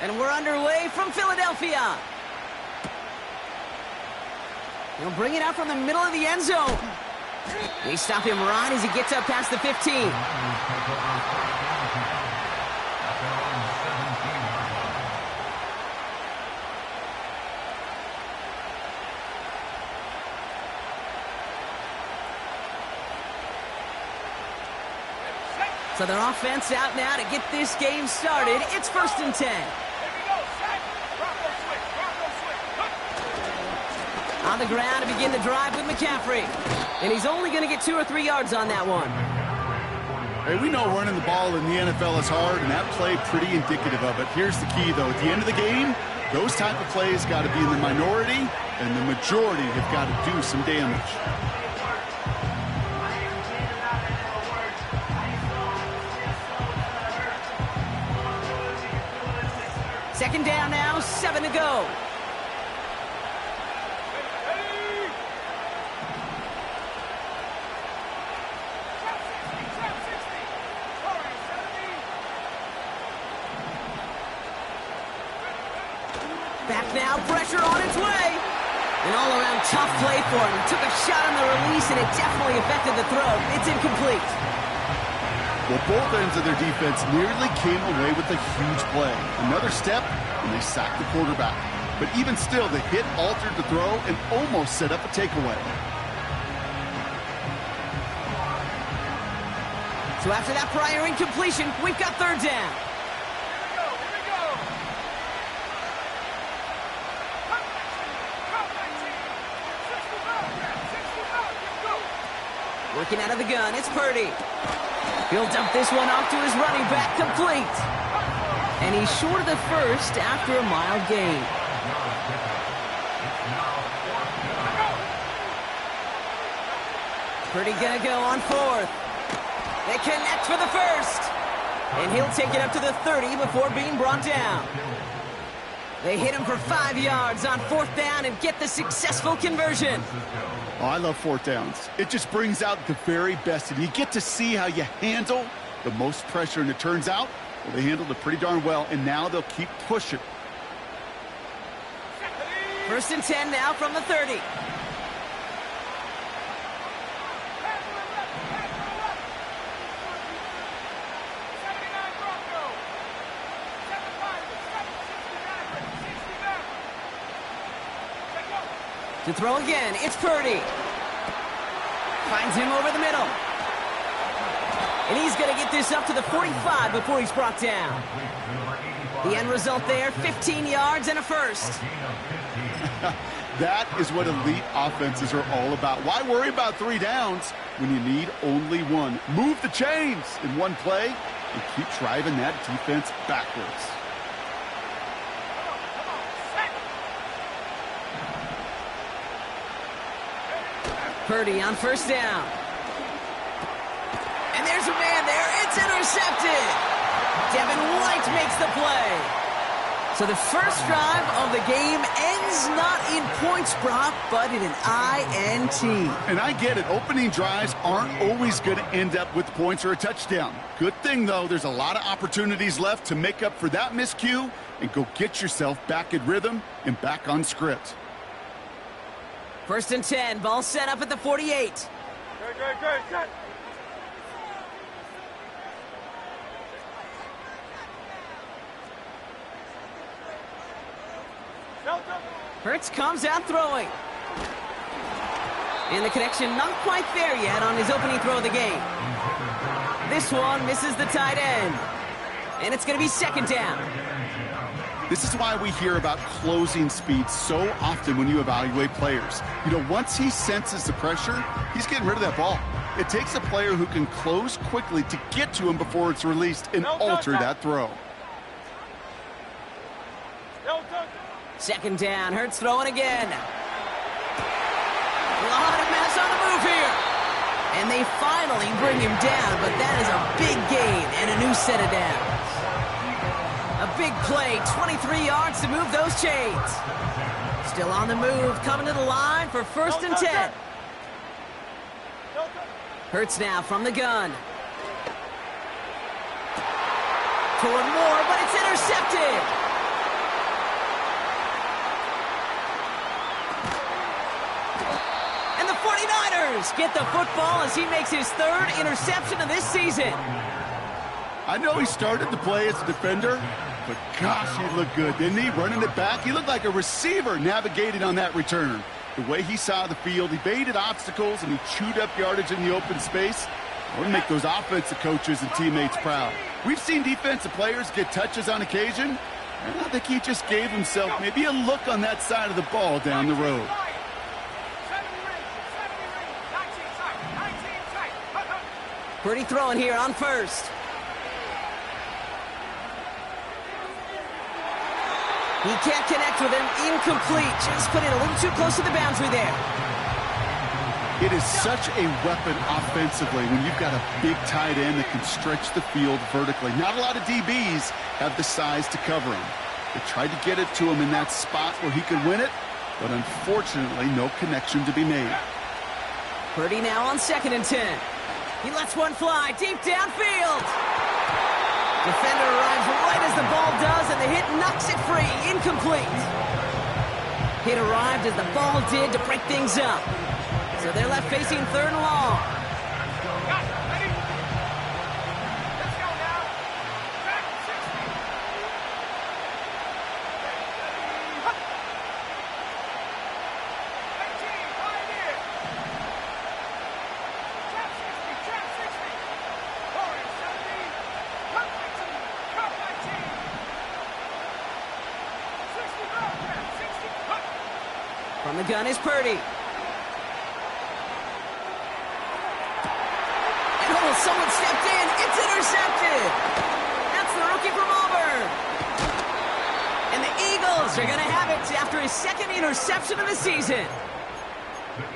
And we're underway from Philadelphia. He'll bring it out from the middle of the end zone. They stop him right as he gets up past the 15. So their offense out now to get this game started. It's 1st and 10. On the ground to begin the drive with McCaffrey. And he's only going to get 2 or 3 yards on that one. Hey, we know running the ball in the NFL is hard, and that play pretty indicative of it. Here's the key, though. At the end of the game, those type of plays got to be in the minority, and the majority have got to do some damage. Second down now, 7 to go. Back now, pressure on its way. An all-around tough play for him. He took a shot on the release, and it definitely affected the throw. It's incomplete. Well, both ends of their defense nearly came away with a huge play. Another step, and they sacked the quarterback. But even still, the hit altered the throw and almost set up a takeaway. So after that prior incompletion, we've got 3rd down. Working out of the gun, it's Purdy. He'll dump this one off to his running back, complete. And he's short of the first after a mild gain. Purdy gonna go on 4th. They connect for the first. And he'll take it up to the 30 before being brought down. They hit him for 5 yards on 4th down and get the successful conversion. Oh, I love 4th downs. It just brings out the very best, and you get to see how you handle the most pressure, and it turns out, well, they handled it pretty darn well, and now they'll keep pushing. 1st and 10 now from the 30. To throw again, it's Purdy. Finds him over the middle. And he's going to get this up to the 45 before he's brought down. The end result there, 15 yards and a first. That is what elite offenses are all about. Why worry about 3 downs when you need only 1? Move the chains in one play and keep driving that defense backwards. Purdy on 1st down. And there's a man there. It's intercepted. Devin White makes the play. So the first drive of the game ends not in points, Brock, but in an INT. And I get it. Opening drives aren't always going to end up with points or a touchdown. Good thing, though, there's a lot of opportunities left to make up for that miscue and go get yourself back in rhythm and back on script. 1st and 10, ball set up at the 48. Good. Hurts comes out throwing. And the connection not quite there yet on his opening throw of the game. This one misses the tight end. And it's going to be 2nd down. This is why we hear about closing speed so often when you evaluate players. You know, once he senses the pressure, he's getting rid of that ball. It takes a player who can close quickly to get to him before it's released and alter that throw. 2nd down, Hurts throwing again. A lot of mess on the move here. And they finally bring him down, but that is a big gain and a new set of downs. A big play, 23 yards to move those chains. Still on the move, coming to the line for 1st and 10. Hurts now from the gun. Toward Moore, but it's intercepted. Ellis get the football as he makes his third interception of this season. I know he started to play as a defender, but gosh, he looked good, didn't he? Running it back, he looked like a receiver navigating on that return. The way he saw the field, he baited obstacles, and he chewed up yardage in the open space. It would make those offensive coaches and teammates proud. We've seen defensive players get touches on occasion, and I think he just gave himself maybe a look on that side of the ball down the road. Purdy throwing here on first. He can't connect with him. Incomplete. Just put it a little too close to the boundary there. It is such a weapon offensively when you've got a big tight end that can stretch the field vertically. Not a lot of DBs have the size to cover him. They tried to get it to him in that spot where he could win it, but unfortunately, no connection to be made. Purdy now on 2nd and 10. He lets one fly deep downfield. Defender arrives right as the ball does, and the hit knocks it free. Incomplete. Hit arrived as the ball did to break things up. So they're left facing 3rd and long. Let's go now. Back 60. Huh. 18, right here. Trap 60, trap 60. Forward 70. Cut 19, cut 19. 60, go, trap 60, cut. From the gun is Purdy. Someone stepped in. It's intercepted. That's the rookie from Auburn. And the Eagles are going to have it after his 2nd interception of the season.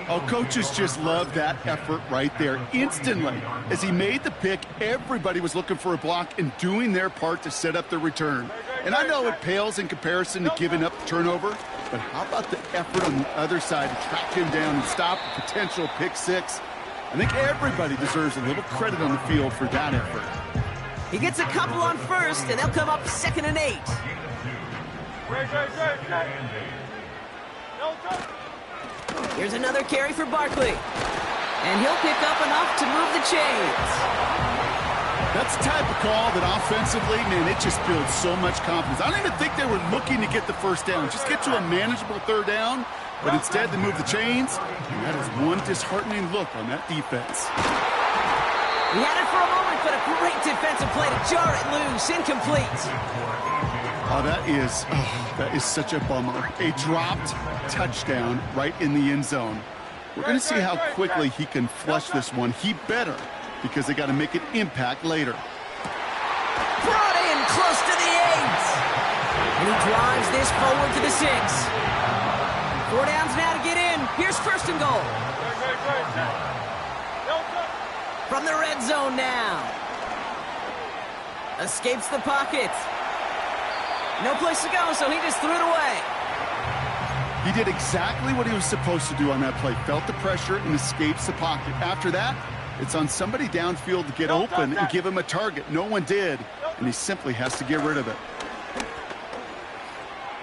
Oh, coaches just love that effort right there. Instantly, as he made the pick, everybody was looking for a block and doing their part to set up the return. And I know it pales in comparison to giving up the turnover, but how about the effort on the other side to track him down and stop a potential pick six? I think everybody deserves a little credit on the field for that effort. He gets a couple on first, and they'll come up 2nd and 8. Great. Here's another carry for Barkley. And he'll pick up enough to move the chains. That's the type of call that offensively, man, it just builds so much confidence. I don't even think they were looking to get the first down. Just get to a manageable 3rd down. But instead, they move the chains, and that is one disheartening look on that defense. He had it for a moment, but a great defensive play to jar it loose. Incomplete. Oh, that is such a bummer. A dropped touchdown right in the end zone. We're going to see how quickly he can flush this one. He better, because they got to make an impact later. Brought in close to the 8. And he drives this forward to the 6. 4 downs now to get in. Here's 1st and goal. From the red zone now. Escapes the pocket. No place to go, so he just threw it away. He did exactly what he was supposed to do on that play. Felt the pressure and escapes the pocket. After that, it's on somebody downfield to get open and give him a target. No one did, and he simply has to get rid of it.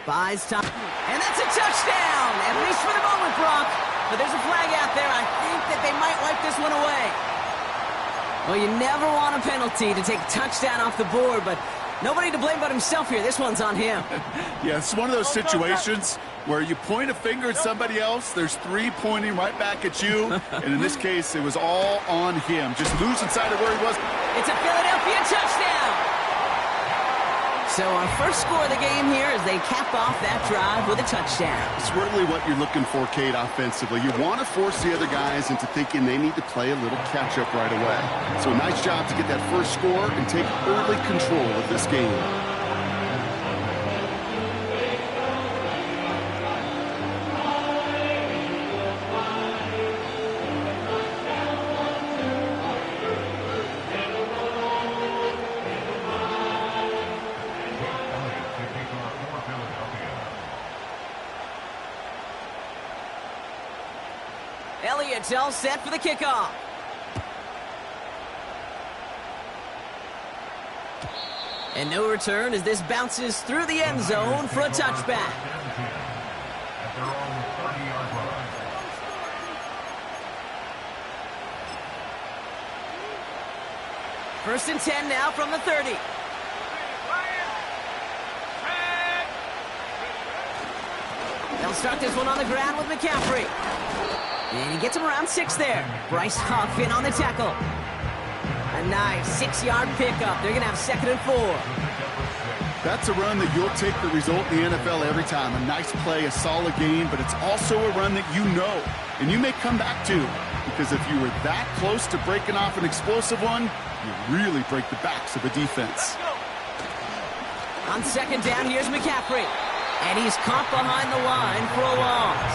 Buys time. And that's a touchdown, at least for the moment, Brock. But there's a flag out there. I think that they might wipe this one away. Well, you never want a penalty to take a touchdown off the board, but nobody to blame but himself here. This one's on him. Yeah, it's one of those situations where you point a finger at somebody else, there's 3 pointing right back at you, and in this case, it was all on him. Just lose inside of where he was. It's a Philadelphia touchdown. So our first score of the game here as they cap off that drive with a touchdown. It's really what you're looking for, Kate, offensively. You want to force the other guys into thinking they need to play a little catch-up right away. So a nice job to get that first score and take early control of this game. Elliott's all set for the kickoff. And no return as this bounces through the end zone for a touchback. First and 10 now from the 30. They'll start this one on the ground with McCaffrey. And he gets him around 6 there. Bryce Huff in on the tackle. A nice 6-yard pickup. They're going to have 2nd and 4. That's a run that you'll take the result in the NFL every time. A nice play, a solid game, but it's also a run that you know and you may come back to, because if you were that close to breaking off an explosive one, you really break the backs of a defense. On 2nd down, here's McCaffrey. And he's caught behind the line for a loss.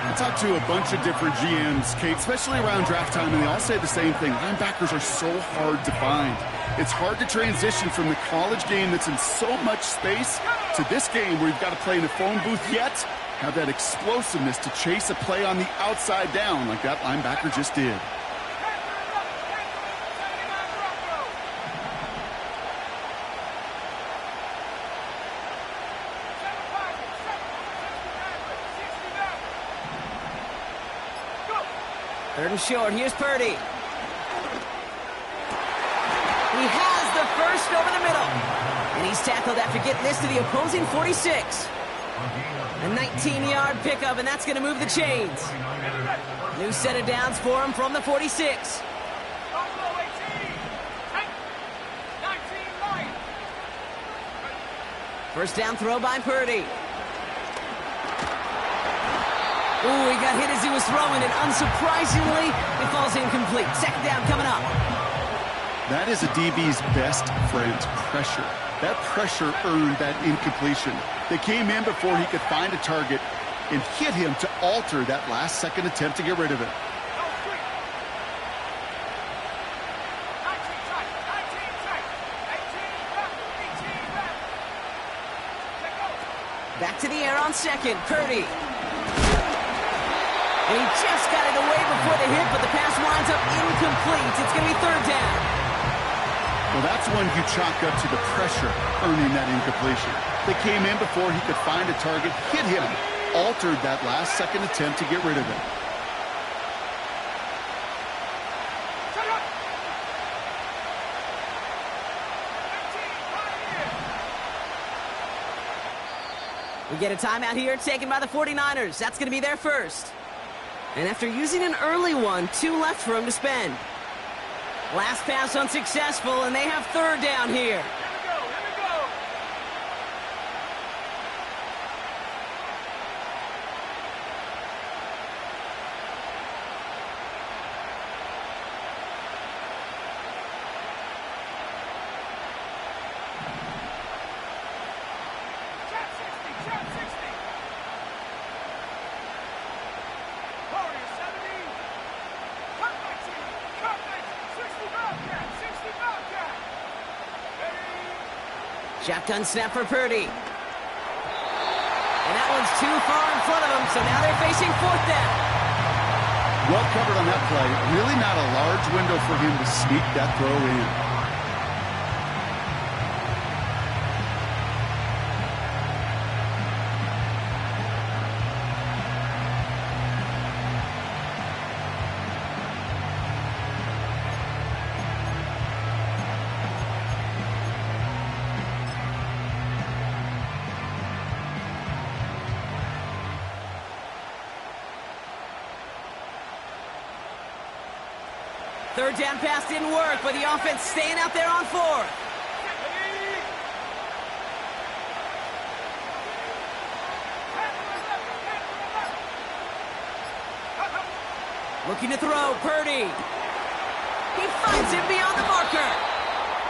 I talked to a bunch of different GMs, Kate, especially around draft time, and they all say the same thing. Linebackers are so hard to find. It's hard to transition from the college game that's in so much space to this game where you've got to play in a phone booth, yet have that explosiveness to chase a play on the outside down like that linebacker just did. Third and short, here's Purdy. He has the first over the middle. And he's tackled after getting this to the opposing 46. A 19-yard pickup, and that's going to move the chains. New set of downs for him from the 46. First down throw by Purdy. Ooh, he got hit as he was throwing it. Unsurprisingly, it falls incomplete. 2nd down coming up. That is a DB's best friend, pressure. That pressure earned that incompletion. They came in before he could find a target and hit him to alter that last-second attempt to get rid of it. Back to the air on 2nd. Purdy. And he just got it away before the hit, but the pass winds up incomplete. It's going to be 3rd down. Well, that's one you chalk up to the pressure earning that incompletion. They came in before he could find a target, hit him, altered that last-second attempt to get rid of it. We get a timeout here taken by the 49ers. That's going to be their first. And after using an early one, 2 left for him to spend. Last pass unsuccessful, and they have 3rd down here. Shotgun snap for Purdy. And that one's too far in front of him, so now they're facing 4th down. Well covered on that play. Really not a large window for him to sneak that throw in. Third down pass didn't work, but the offense staying out there on 4th. Looking to throw, Purdy. He finds him beyond the marker.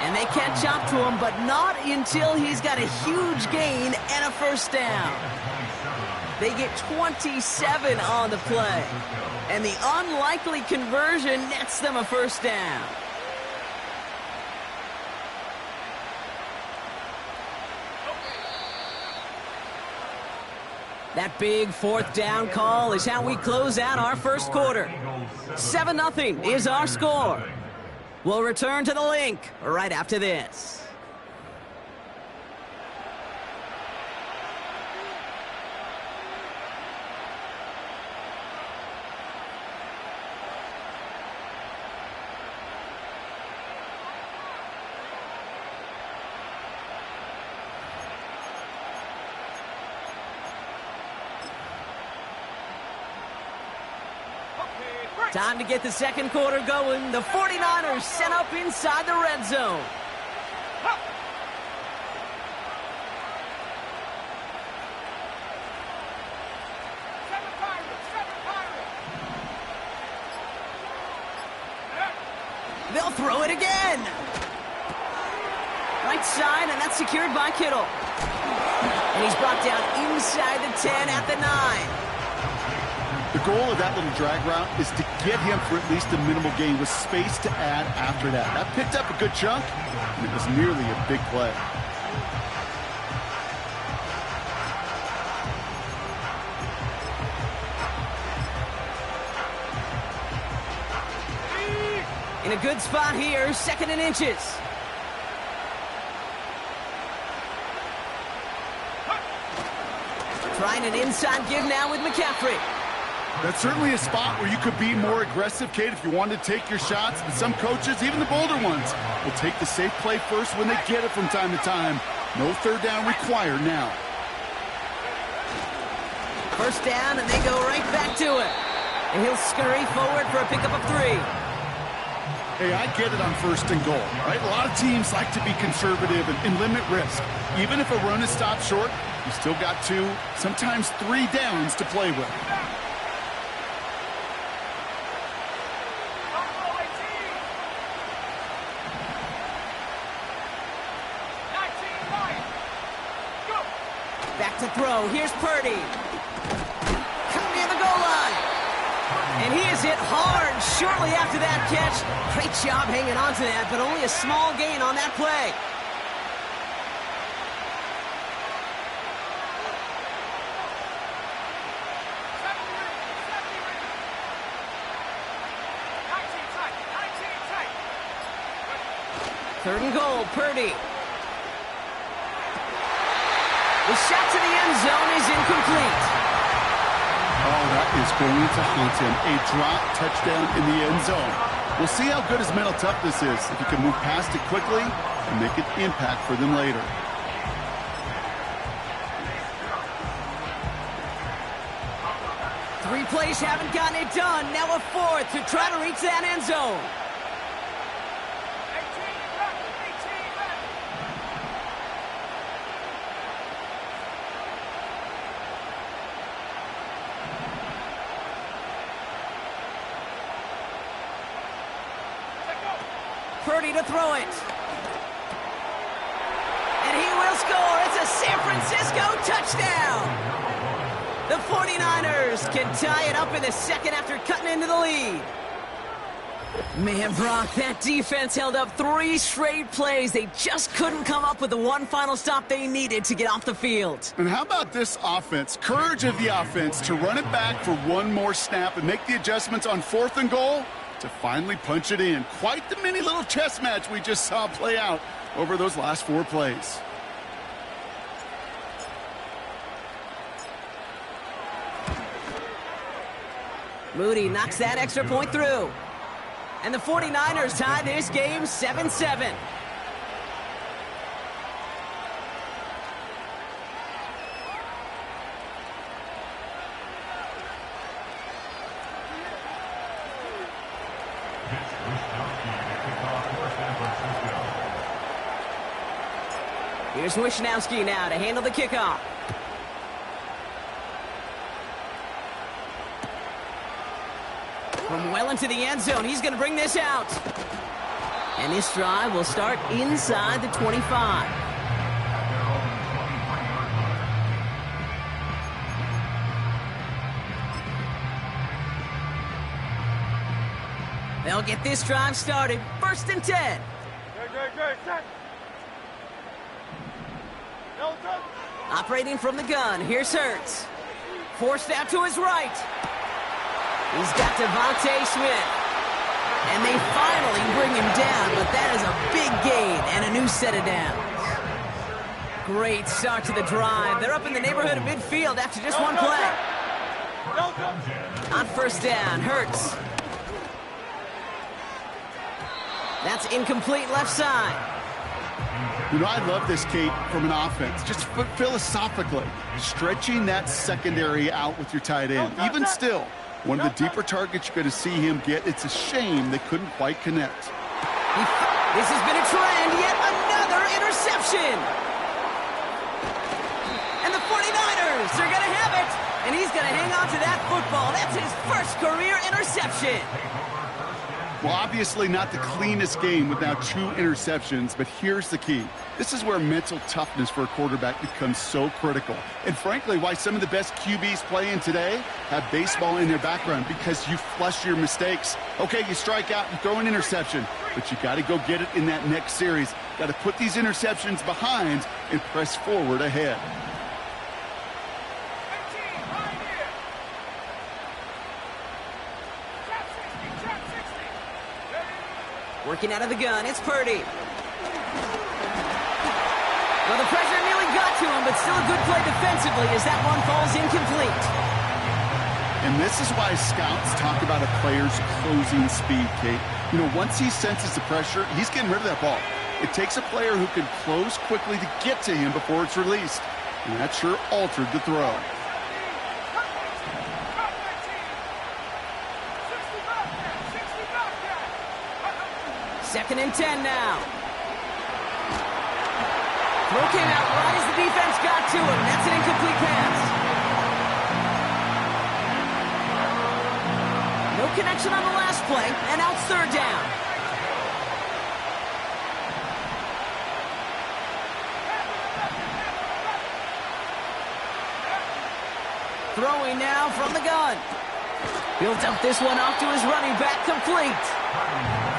And they catch up to him, but not until he's got a huge gain and a first down. They get 27 on the play. And the unlikely conversion nets them a first down. That big 4th down call is how we close out our first quarter. 7-0 is our score. We'll return to the link right after this. Time to get the second quarter going. The 49ers set up inside the red zone. They'll throw it again. Right side, and that's secured by Kittle. And he's brought down inside the 10 at the 9. The goal of that little drag route is to get him for at least a minimal gain with space to add after that. That picked up a good chunk, and it was nearly a big play. In a good spot here, 2nd and inches. Trying an inside give now with McCaffrey. That's certainly a spot where you could be more aggressive, Kate, if you wanted to take your shots. And some coaches, even the bolder ones, will take the safe play first when they get it from time to time. No third down required now. First down, and they go right back to it. And he'll scurry forward for a pickup of 3. Hey, I get it on 1st and goal, right? A lot of teams like to be conservative and limit risk. Even if a run is stopped short, you still got 2, sometimes 3 downs to play with. Back to throw. Here's Purdy. Coming near the goal line. And he is hit hard shortly after that catch. Great job hanging on to that, but only a small gain on that play. Third and goal, Purdy. The shot to the end zone is incomplete. Oh, that is going to haunt him. A drop touchdown in the end zone. We'll see how good his mental toughness is if he can move past it quickly and make an impact for them later. Three plays haven't gotten it done. Now a 4th to try to reach that end zone. Purdy to throw it. And he will score. It's a San Francisco touchdown. The 49ers can tie it up in the 2nd after cutting into the lead. Man, Brock, that defense held up 3 straight plays. They just couldn't come up with the one final stop they needed to get off the field. And how about this offense? Courage of the offense to run it back for one more snap and make the adjustments on 4th and goal to finally punch it in. Quite the mini little chess match we just saw play out over those last 4 plays. Moody knocks that extra point through. And the 49ers tie this game 7-7. Here's Wishnowski now to handle the kickoff. From well into the end zone, he's going to bring this out. And this drive will start inside the 25. They'll get this drive started. 1st and 10. Good. Set. Operating from the gun, here's Hurts. Forced out to his right. He's got Devontae Smith. And they finally bring him down, but that is a big gain and a new set of downs. Great start to the drive. They're up in the neighborhood of midfield after just one play. On 1st down, Hurts. That's incomplete left side. You know, I love this, Kate, from an offense. Just philosophically, stretching that secondary out with your tight end. Even still, One of the deeper targets you're going to see him get. It's a shame they couldn't quite connect. This has been a trend. Yet another interception. And the 49ers are going to have it. And he's going to hang on to that football. That's his first career interception. Well, obviously not the cleanest game with now 2 interceptions, but here's the key. This is where mental toughness for a quarterback becomes so critical. And frankly, why some of the best QBs playing today have baseball in their background, because you flush your mistakes. Okay, you strike out, you throw an interception, but you got to go get it in that next series. Got to put these interceptions behind and press forward ahead. Working out of the gun, it's Purdy. Well, the pressure nearly got to him, but still a good play defensively as that one falls incomplete. And this is why scouts talk about a player's closing speed, Kate. You know, once he senses the pressure, he's getting rid of that ball. It takes a player who can close quickly to get to him before it's released. And that sure altered the throw. Second and 10 now. Throw came out right as the defense got to him. That's an incomplete pass. No connection on the last play, and now it's third down. Throwing now from the gun. Built up this one off to his running back, complete.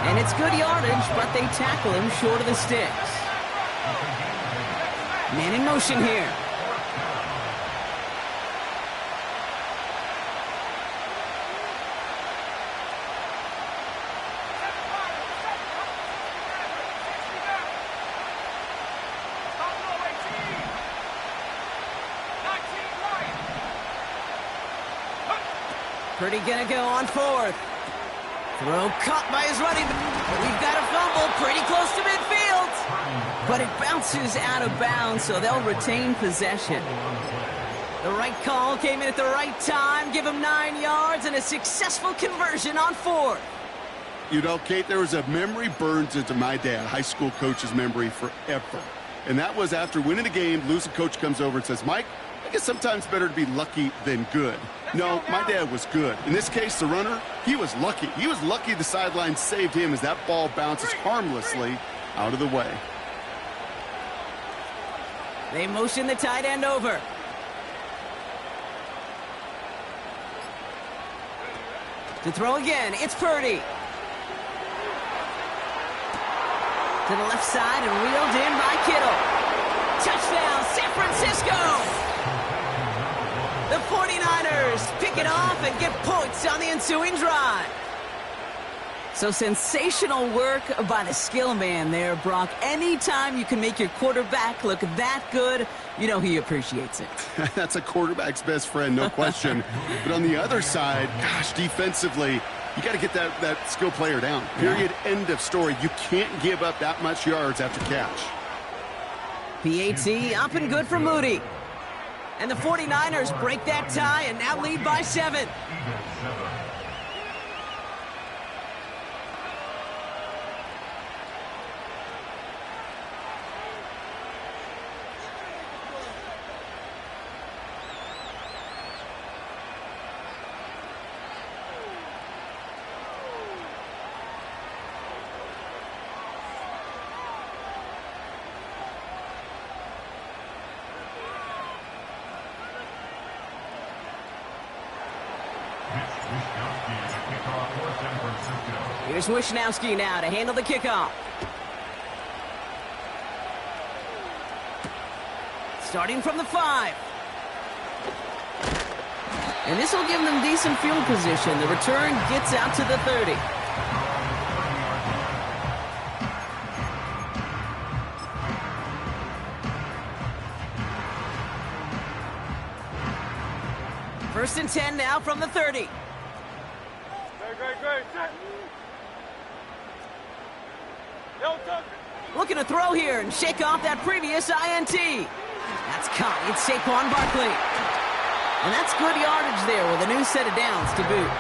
And it's good yardage, but they tackle him short of the sticks. Man in motion here. Purdy gonna go on fourth. Throw caught by his running back. We've got a fumble pretty close to midfield. But it bounces out of bounds, so they'll retain possession. The right call came in at the right time. Give him 9 yards and a successful conversion on fourth. You know, Kate, there was a memory burns into my dad, high school coach's memory forever. And that was after winning the game, losing coach comes over and says, Mike, I guess sometimes better to be lucky than good. No, my dad was good. In this case, the runner, he was lucky. He was lucky the sideline saved him as that ball bounces harmlessly out of the way. They motion the tight end over. To throw again, it's Purdy. To the left side and reeled in by Kittle. Touchdown, San Francisco! The 49ers pick it off and get points on the ensuing drive. So sensational work by the skill man there, Brock. Anytime you can make your quarterback look that good, you know he appreciates it. That's a quarterback's best friend, no question. But on the other side, gosh, defensively, you got to get that skill player down. Period, end of story. You can't give up that much yards after catch. PAT up and good for Moody. And the 49ers break that tie and now lead by 7. Here's Wishnowski now to handle the kickoff. Starting from the 5. And this will give them decent field position. The return gets out to the 30. First and 10 now from the 30. Great. Looking to throw here and shake off that previous INT. That's caught. It's Saquon Barkley. And that's good yardage there with a new set of downs to boot.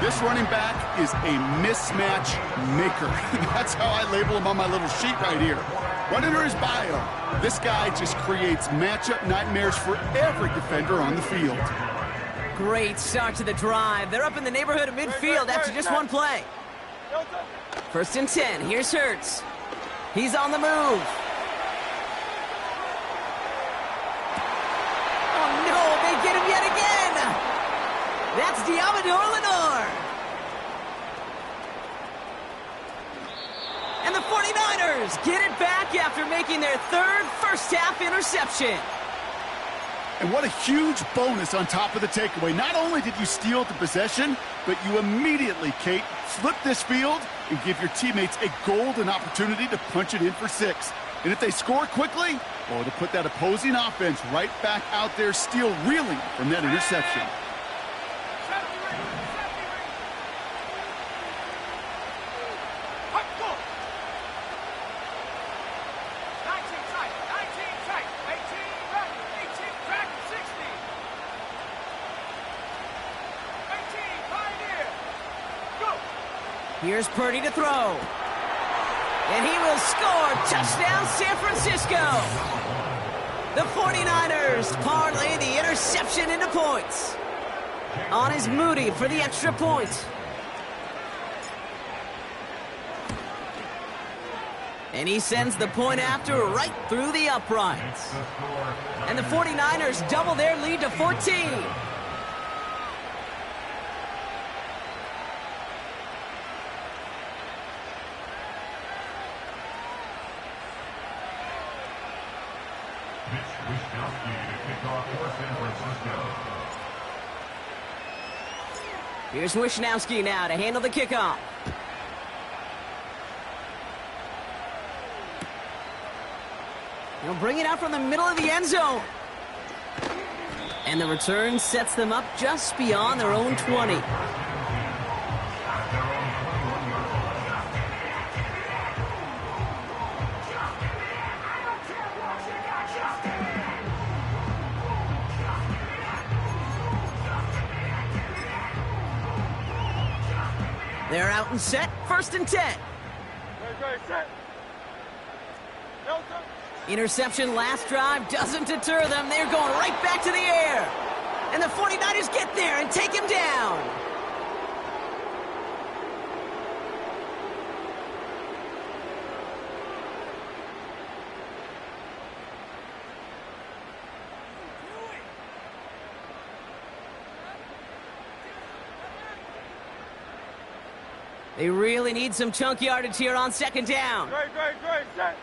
This running back is a mismatch maker. That's how I label him on my little sheet right here. Right under his bio, this guy just creates matchup nightmares for every defender on the field. Great start to the drive. They're up in the neighborhood of midfield after just one play. First and 10. Here's Hurts. He's on the move. Oh, no, they get him yet again. That's Diamador Lenore. And the 49ers get it back after making their third first-half interception. And what a huge bonus on top of the takeaway. Not only did you steal the possession, but you immediately, Kate, flip this field and give your teammates a golden opportunity to punch it in for 6. And if they score quickly, well, to put that opposing offense right back out there, still reeling from that interception. Here's Purdy to throw. And he will score. Touchdown, San Francisco. The 49ers parlay the interception into points. On is Moody for the extra point. And he sends the point after right through the uprights. And the 49ers double their lead to 14. Here's Wishnowski now to handle the kickoff. He'll bring it out from the middle of the end zone. And the return sets them up just beyond their own 20. They're out and set, first and 10. Interception last drive doesn't deter them. They're going right back to the air. And the 49ers get there and take him down. They really need some chunk yardage here on second down. Great, set.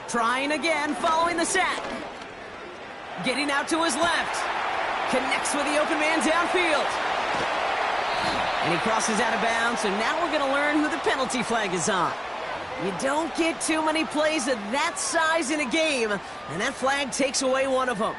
Trying again, following the sack. Getting out to his left. Connects with the open man downfield. And he crosses out of bounds, and now we're going to learn who the penalty flag is on. You don't get too many plays of that size in a game, and that flag takes away one of them.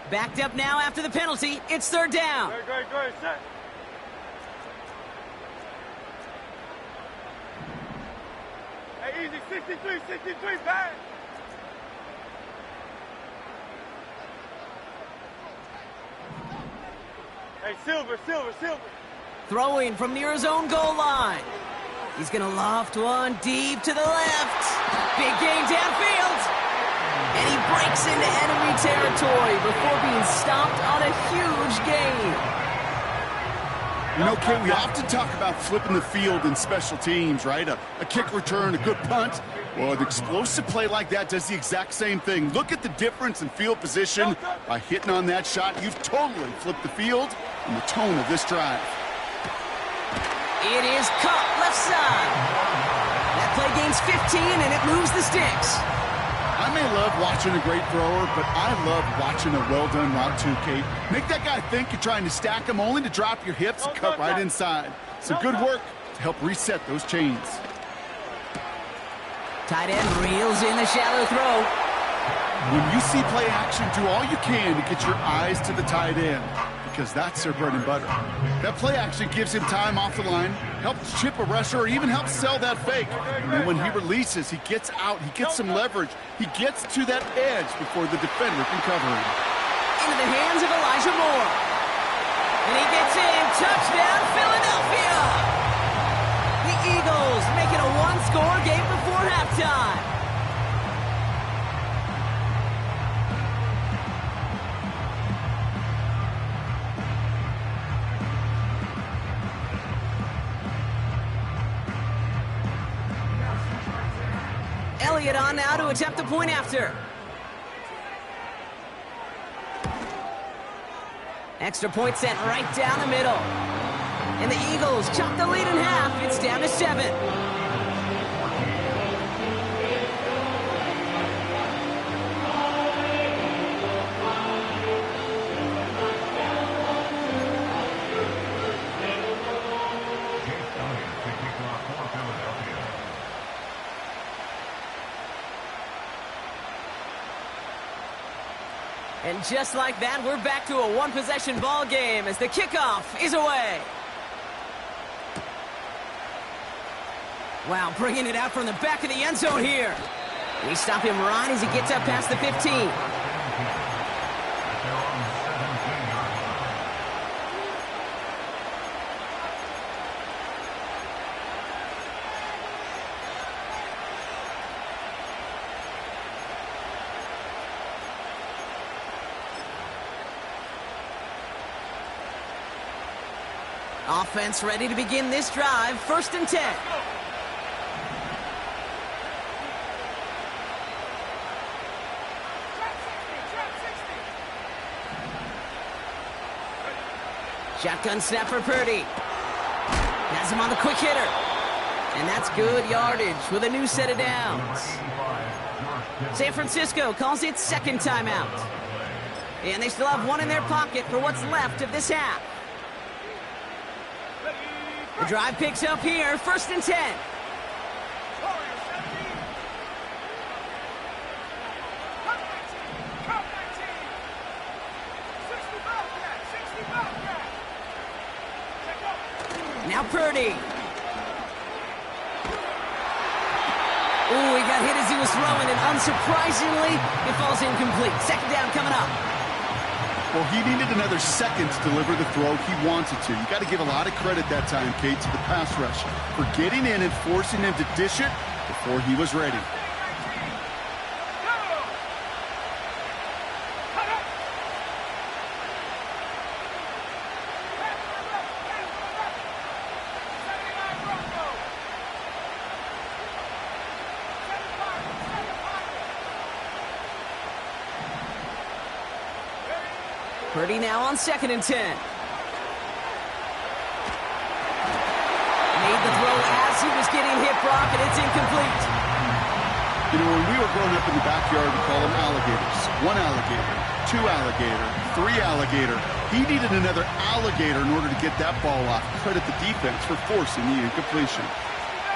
Backed up now after the penalty. It's third down. Great, set. Hey, easy, 63, back. Hey, Silver. Throwing from near his own goal line. He's going to loft one deep to the left. Big gain downfield. And he breaks into enemy territory before being stopped on a huge gain. You know, Kate, we often talk about flipping the field in special teams, right? A kick return, a good punt. Well, an explosive play like that does the exact same thing. Look at the difference in field position. By hitting on that shot, you've totally flipped the field and the tone of this drive. It is caught left side. That play gains 15, and it moves the sticks. I may love watching a great thrower, but I love watching a well-done route too, Kate. Make that guy think you're trying to stack him only to drop your hips and cut right inside. So good work to help reset those chains. Tight end reels in the shallow throw. When you see play action, do all you can to get your eyes to the tight end, because that's their bread and butter. That play action gives him time off the line, helps chip a rusher, or even helps sell that fake. And then when he releases, he gets out, he gets some leverage, he gets to that edge before the defender can cover him. Into the hands of Elijah Moore. And he gets in. Touchdown, Philadelphia! The Eagles make it a one-score game before halftime. Elliott on now to attempt the point after. Extra point sent right down the middle. And the Eagles chop the lead in half. It's down to 7. And just like that, we're back to a one-possession ball game as the kickoff is away. Wow, bringing it out from the back of the end zone here. We stop him right as he gets up past the 15. Offense ready to begin this drive. 1st and 10. Shotgun snap for Purdy. Has him on the quick hitter. And that's good yardage with a new set of downs. San Francisco calls it 2nd timeout. And they still have one in their pocket for what's left of this half. The drive picks up here, 1st and 10. Now Purdy. Ooh, he got hit as he was throwing, and unsurprisingly, it falls incomplete. 2nd down coming up. Well, he needed another second to deliver the throw he wanted to. You got to give a lot of credit that time, Kate, to the pass rush for getting in and forcing him to dish it before he was ready. Purdy now on 2nd and 10. Made the throw as he was getting hit, Brock, and it's incomplete. You know, when we were growing up in the backyard, we call them alligators. 1 alligator, 2 alligator, 3 alligator. He needed another alligator in order to get that ball off. Credit the defense for forcing the incompletion.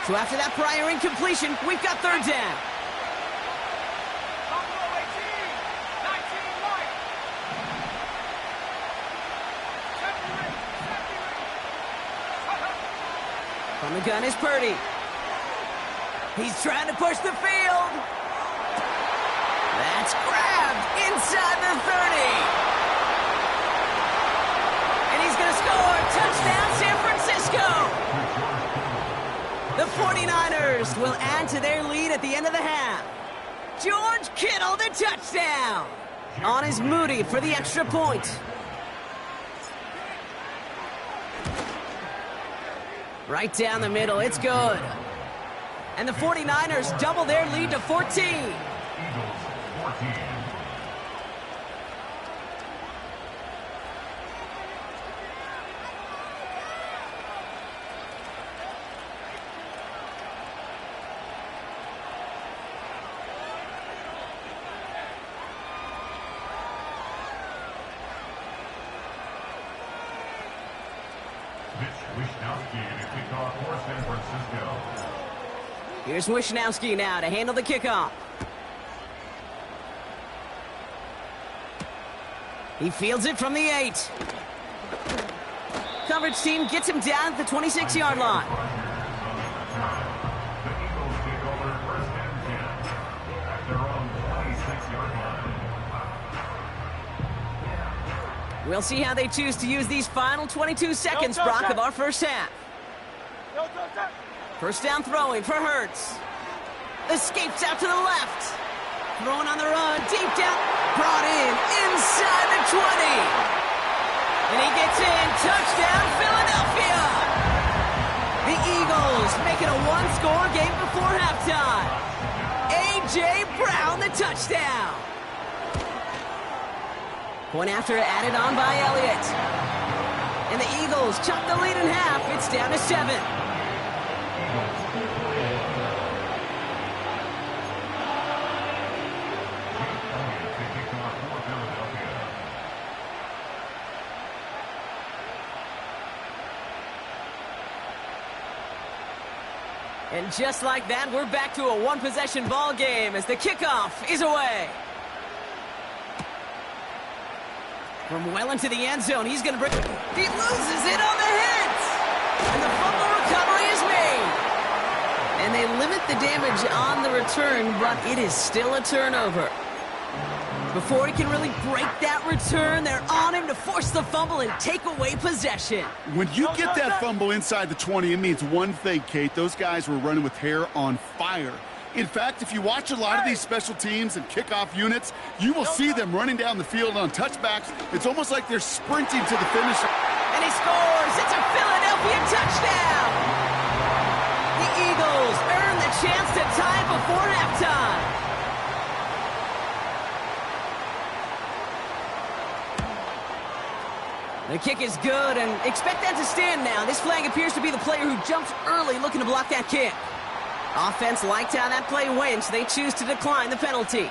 So after that prior incompletion, we've got 3rd down. On the gun is Purdy. He's trying to push the field. That's grabbed inside the 30. And he's going to score. Touchdown, San Francisco. The 49ers will add to their lead at the end of the half. George Kittle, the touchdown. On is Moody for the extra point. Right down the middle, it's good. And the 49ers double their lead to 14. Eagles 14. Mitch Wishnowsky to kick off for San Francisco. Here's Wisnowski now to handle the kickoff. He fields it from the 8. Coverage team gets him down at the 26-yard line. The Eagles take over first and 10 at their own 26-yard line. We'll see how they choose to use these final 22 seconds, Brock, of our first half. First down throwing for Hurts. Escapes out to the left. Throwing on the run, deep down. Brought in, inside the 20. And he gets in, touchdown, Philadelphia. The Eagles make it a one-score game before halftime. A.J. Brown, the touchdown. Point after added on by Elliott. And the Eagles chop the lead in half. It's down to 7. And just like that, we're back to a one-possession ball game as the kickoff is away. From well into the end zone, he's going to bring... He loses it on the hit! And the fumble recovery is made. And they limit the damage on the return, but it is still a turnover. Before he can really break that return, they're on him to force the fumble and take away possession. When you get that fumble inside the 20, it means one thing, Kate. Those guys were running with hair on fire. In fact, if you watch a lot of these special teams and kickoff units, you will see them running down the field on touchbacks. It's almost like they're sprinting to the finish. And he scores! It's a Philadelphia touchdown! The Eagles earn the chance to tie before halftime. The kick is good, and expect that to stand now. This flag appears to be the player who jumps early looking to block that kick. Offense liked how that play went, so they choose to decline the penalty.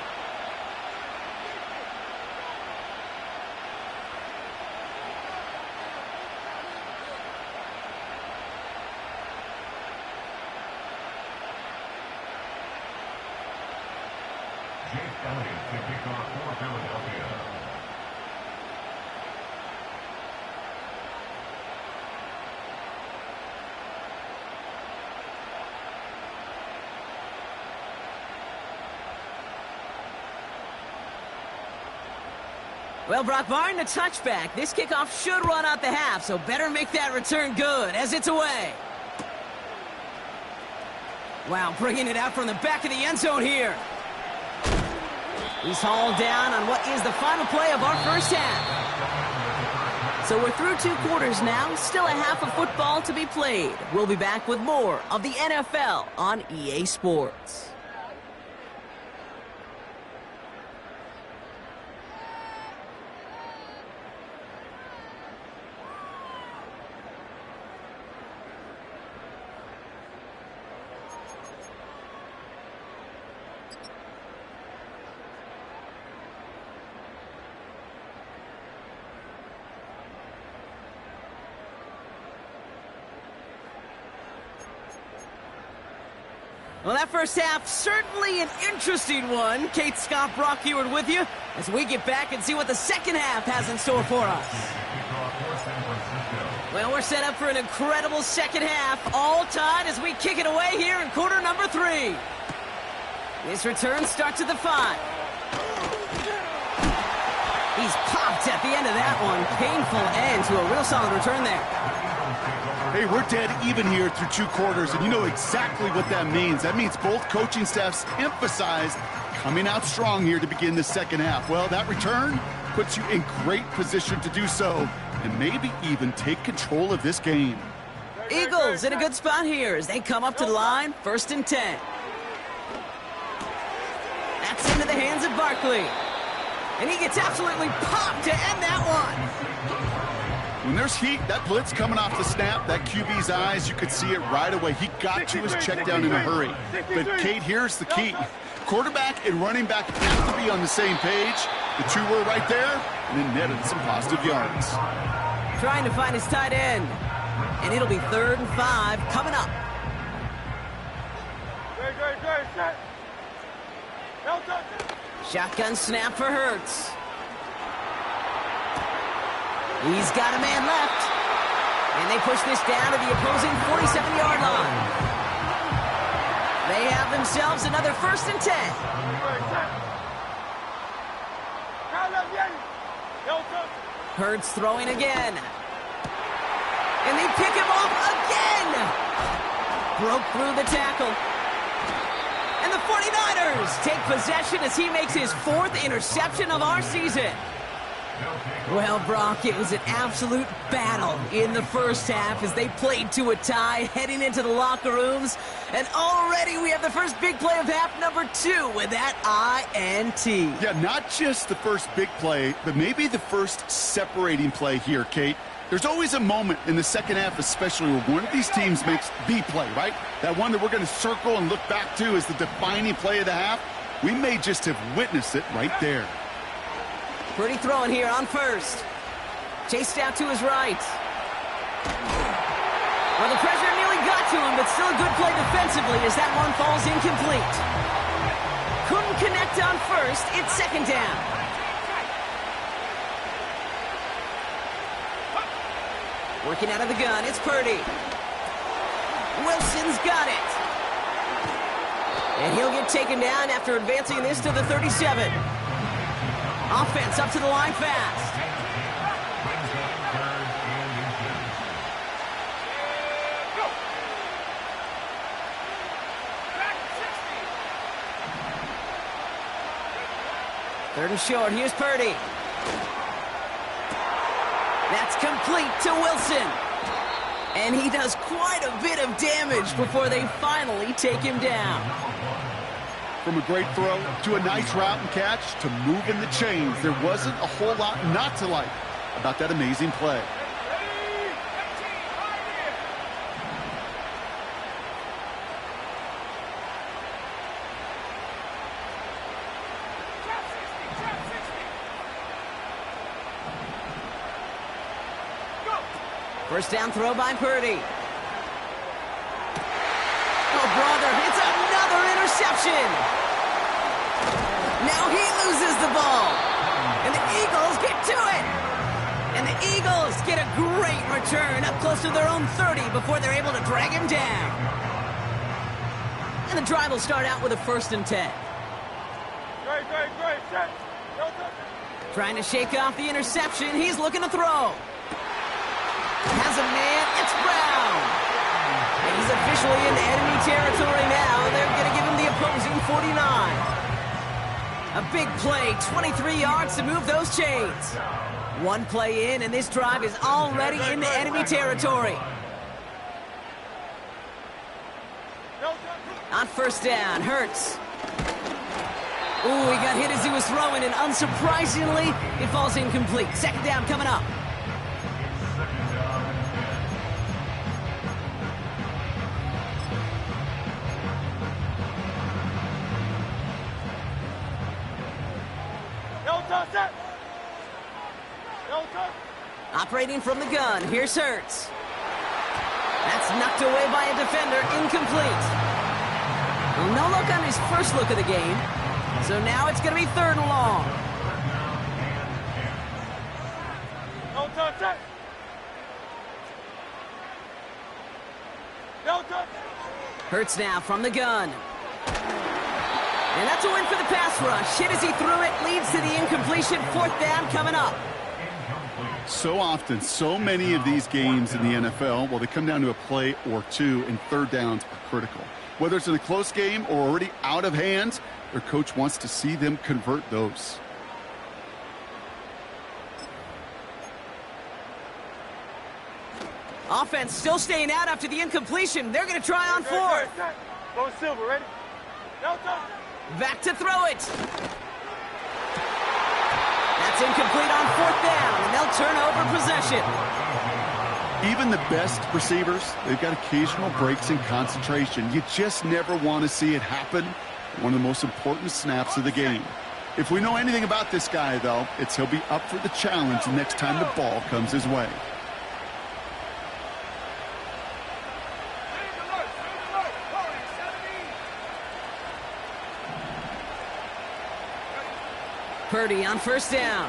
Jake Elliott to kick off for Philadelphia. Well, Brock, barring the touchback, this kickoff should run out the half, so better make that return good as it's away. Wow, bringing it out from the back of the end zone here. He's hauled down on what is the final play of our first half. So we're through 2 quarters now, still a half of football to be played. We'll be back with more of the NFL on EA Sports. Well, that first half, certainly an interesting one. Kate, Scott, Brock Ewart with you as we get back and see what the second half has in store for us. Well, we're set up for an incredible second half, all tied as we kick it away here in quarter number 3. This return starts at the 5. He's popped at the end of that one. Painful end to a real solid return there. Hey, we're dead even here through 2 quarters, and you know exactly what that means. That means both coaching staffs emphasized coming out strong here to begin the second half. Well, that return puts you in great position to do so, and maybe even take control of this game. Eagles in a good spot here as they come up to the line, 1st and 10. That's into the hands of Barkley. And he gets absolutely popped to end that one. When there's heat, that blitz coming off the snap, that QB's eyes, you could see it right away. He got to his check down in a hurry. But, Kate, here's the key. Quarterback and running back have to be on the same page. The 2 were right there, and then netted some positive yards. Trying to find his tight end. And it'll be 3rd and 5 coming up. Great, set. No touches. Shotgun snap for Hurts. He's got a man left. And they push this down to the opposing 47-yard line. They have themselves another 1st and 10. Hurts throwing again. And they pick him off again. Broke through the tackle. And the 49ers take possession as he makes his 4th interception of our season. Well, Brock, it was an absolute battle in the first half as they played to a tie heading into the locker rooms. And already we have the first big play of half number 2 with that INT. Yeah, not just the first big play, but maybe the first separating play here, Kate. There's always a moment in the second half, especially where one of these teams makes the play, right? That one that we're going to circle and look back to as the defining play of the half. We may just have witnessed it right there. Pretty throwing here on first. Chased out to his right. Well, the pressure nearly got to him, but still a good play defensively as that one falls incomplete. Couldn't connect on first. It's 2nd down. Working out of the gun, it's Purdy. Wilson's got it. And he'll get taken down after advancing this to the 37. Offense up to the line fast. Third and short, here's Purdy. That's complete to Wilson. And he does quite a bit of damage before they finally take him down. From a great throw to a nice route and catch to moving the chains, there wasn't a whole lot not to like about that amazing play. First down throw by Purdy. Oh, brother, it's another interception. Now he loses the ball. And the Eagles get to it. And the Eagles get a great return up close to their own 30 before they're able to drag him down. And the drive will start out with a 1st and 10. Great, set. No touches. Trying to shake off the interception. He's looking to throw. Has a man, it's Brown. And he's officially in enemy territory now. They're going to give him the opposing 49. A big play, 23 yards to move those chains. One play in, and this drive is already into enemy territory. On first down, Hurts. Ooh, he got hit as he was throwing, and unsurprisingly, it falls incomplete. 2nd down coming up. Operating from the gun, here's Hurts. That's knocked away by a defender, incomplete. Well, no look on his first look of the game, so now it's going to be 3rd and long. No touch. No touch. Hurts now from the gun. And that's a win for the pass rush. Hit as he threw it, leads to the incompletion. 4th down coming up. So often, so many of these games in the NFL, well, they come down to a play or two, and 3rd downs are critical. Whether it's in a close game or already out of hand, their coach wants to see them convert those. Offense still staying out after the incompletion. They're going to try on 4th. Go Silver, ready? No touch. Back to throw it. That's incomplete on 4th down, and they'll turn over possession. Even the best receivers, they've got occasional breaks in concentration. You just never want to see it happen. One of the most important snaps of the game. If we know anything about this guy, though, it's he'll be up for the challenge the next time the ball comes his way. Purdy on first down.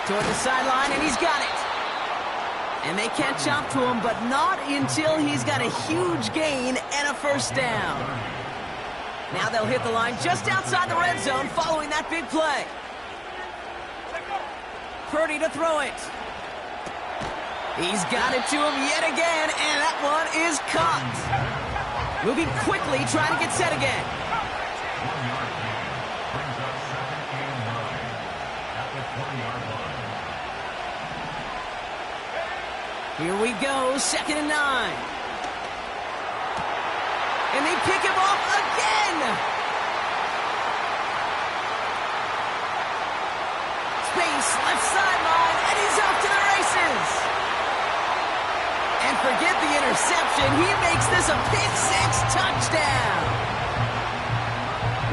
Toward the sideline, and he's got it. And they catch up to him, but not until he's got a huge gain and a first down. Now they'll hit the line just outside the red zone following that big play. Purdy to throw it. He's got it to him yet again, and that one is caught. Moving quickly, trying to get set again. 1-yard gain brings up 2nd and 9 at the 20-yard line. Here we go, 2nd and 9. And they pick him off again. Space, left sideline, and he's off to the races. And forget the interception, he makes this a pick-6 touchdown.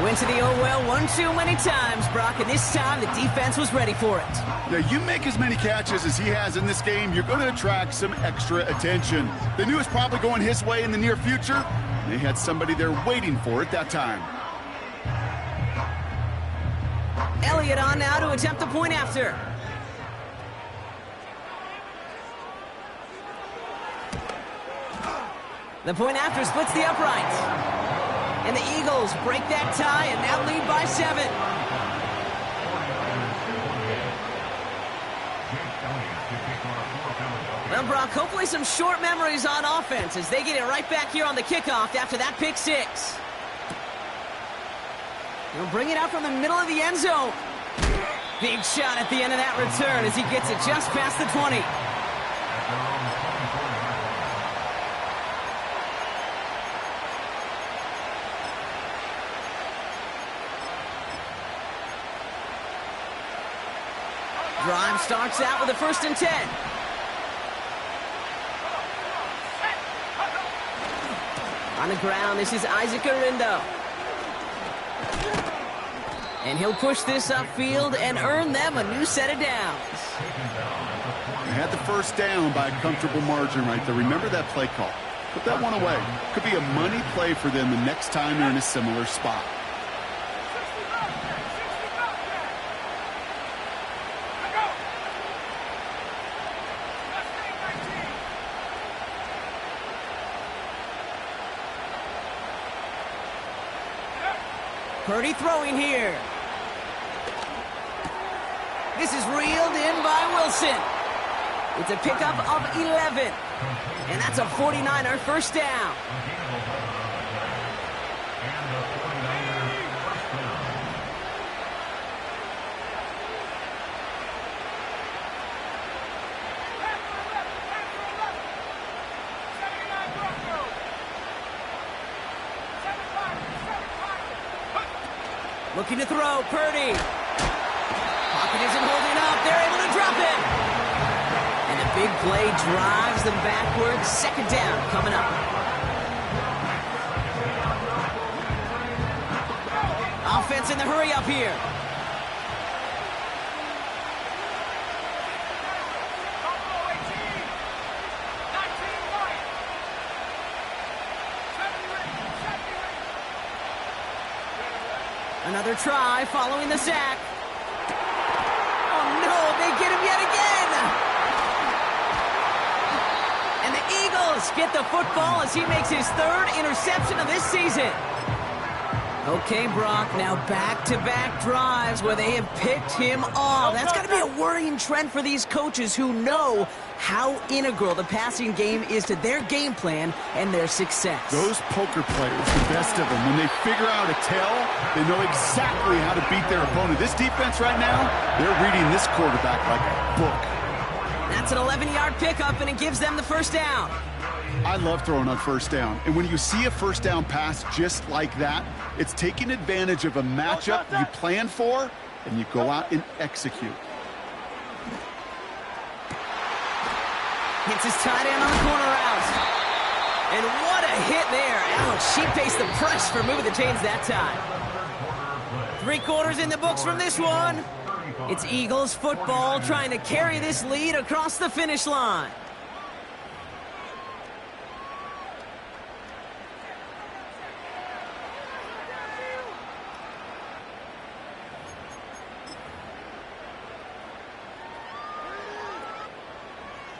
Went to the oh well one too many times, Brock, and this time the defense was ready for it. Yeah, you make as many catches as he has in this game, you're going to attract some extra attention. They knew it was probably going his way in the near future. They had somebody there waiting for it that time. Elliott on now to attempt the point after. The point after splits the upright. And the Eagles break that tie and now lead by 7. Well, Brock, hopefully some short memories on offense as they get it right back here on the kickoff after that pick-6. He'll bring it out from the middle of the end zone. Big shot at the end of that return as he gets it just past the 20. Drive starts out with a 1st and 10. On the ground, this is Isaac Arindo. And he'll push this upfield and earn them a new set of downs. They had the first down by a comfortable margin right there. Remember that play call. Put that one away. Could be a money play for them the next time they're in a similar spot. Purdy throwing here. This is reeled in by Wilson. It's a pickup of 11. And that's a 49er first down. Looking to throw, Purdy. Pocket isn't holding up. They're able to drop it. And the big play drives them backwards. 2nd down coming up. Offense in the hurry up here. Another try following the sack. Oh no, they get him yet again. And the Eagles get the football as he makes his 3rd interception of this season. Okay, Brock, now back-to-back drives where they have picked him off. That's got to be a worrying trend for these coaches who know how integral the passing game is to their game plan and their success. Those poker players, the best of them, when they figure out a tell, they know exactly how to beat their opponent. This defense right now, they're reading this quarterback like a book. That's an 11-yard pickup, and it gives them the first down. I love throwing on first down. And when you see a first down pass just like that, it's taking advantage of a matchup you plan for, and you go out and execute. Hits his tight end on the corner out. And what a hit there. Ouch, she faced the press for moving the chains that time. 3 quarters in the books from this one. It's Eagles football trying to carry this lead across the finish line.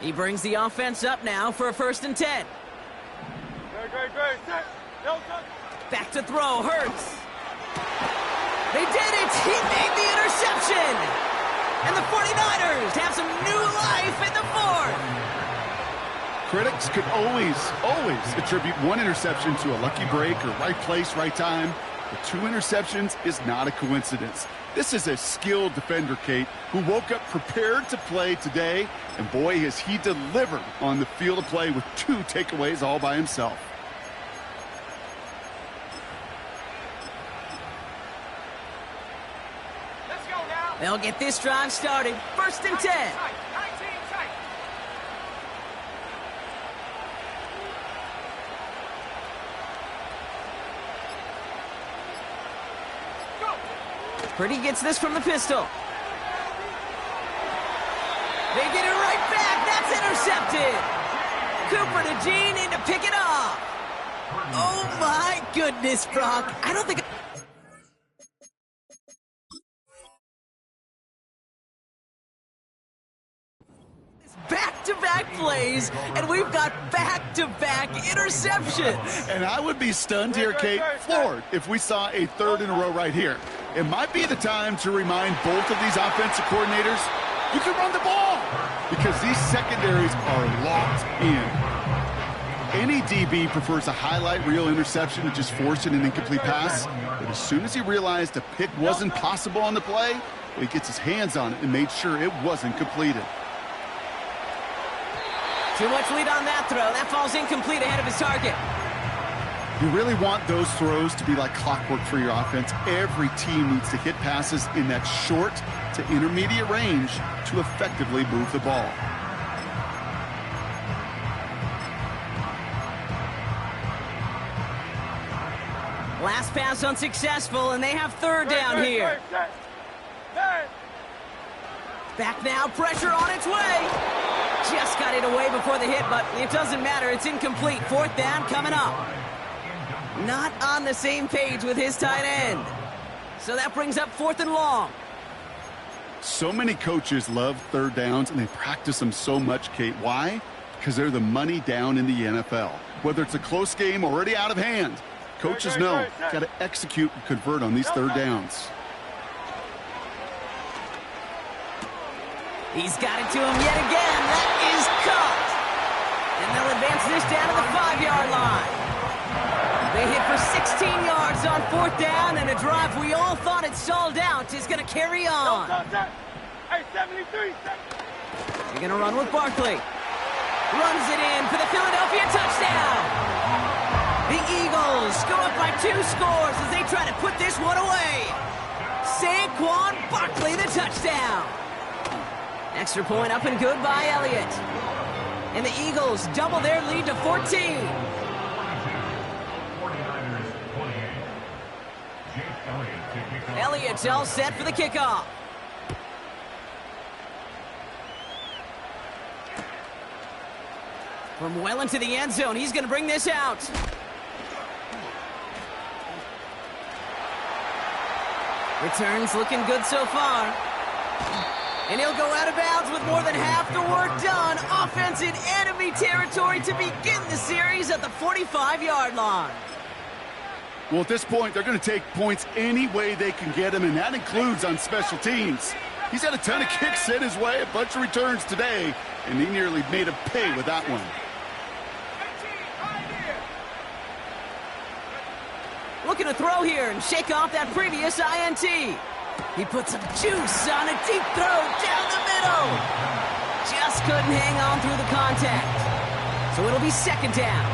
He brings the offense up now for a 1st and 10. Great. Set. No touch. Back to throw, Hurts. They did it! He made the interception! And the 49ers have some new life in the 4th. Critics could always attribute one interception to a lucky break or right place, right time. But 2 interceptions is not a coincidence. This is a skilled defender, Kate, who woke up prepared to play today. And boy, has he delivered on the field of play with 2 takeaways all by himself. Let's go now. They'll get this drive started. 1st and 10. Tight. 19 tight. Go. Purdy gets this from the pistol. They get it right back. That's intercepted. Cooper to Gene in to pick it off. Oh, my goodness, Brock. I don't think... Back-to-back plays, and we've got back-to-back interceptions. And I would be stunned here, Kate, floored, if we saw a 3rd in a row right here. It might be the time to remind both of these offensive coordinators, you can run the ball, because these secondaries are locked in. Any DB prefers a highlight reel interception to just forcing an incomplete pass. But as soon as he realized a pick wasn't possible on the play, well, he gets his hands on it and made sure it wasn't completed. Too much lead on that throw. That falls incomplete ahead of his target. You really want those throws to be like clockwork for your offense. Every team needs to hit passes in that short to intermediate range to effectively move the ball. Last pass unsuccessful, and they have 3rd down here. Set. Set. Back now, pressure on its way. Just got it away before the hit, but it doesn't matter. It's incomplete. 4th down coming up. Not on the same page with his tight end. So that brings up 4th and long. So many coaches love 3rd downs, and they practice them so much, Kate. Why? Because they're the money down in the NFL. Whether it's a close game already out of hand, coaches know got to execute and convert on these 3rd downs. He's got it to him yet again. That is caught. And they'll advance this down to the 5-yard line. They hit for 16 yards on 4th down, and a drive we all thought had stalled out is going to carry on. Hey, 73. They're going to run with Barkley. Runs it in for the Philadelphia touchdown. The Eagles go up by 2 scores as they try to put this one away. Saquon Barkley, the touchdown. Extra point up and good by Elliott. And the Eagles double their lead to 14. 49ers 28. Jake Elliott to kick off. Elliott's all set for the kickoff. From well into the end zone, he's going to bring this out. Returns looking good so far. And he'll go out of bounds with more than half the work done. Offense in enemy territory to begin the series at the 45-yard line. Well, at this point, they're going to take points any way they can get them, and that includes on special teams. He's had a ton of kicks sent his way, a bunch of returns today, and he nearly made him pay with that one. Looking to throw here and shake off that previous INT. He put some juice on a deep throw down the middle. Just couldn't hang on through the contact. So it'll be 2nd down.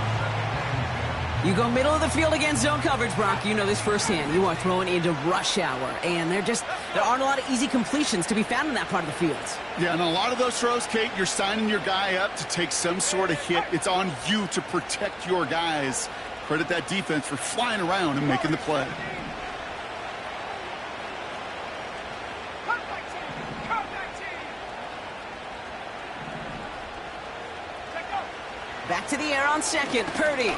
You go middle of the field against zone coverage, Brock. You know this firsthand. You are throwing into rush hour, and there aren't a lot of easy completions to be found in that part of the field. Yeah, and a lot of those throws, Kate, you're signing your guy up to take some sort of hit. It's on you to protect your guys. Credit that defense for flying around and making the play. Back to the air on 2nd. Purdy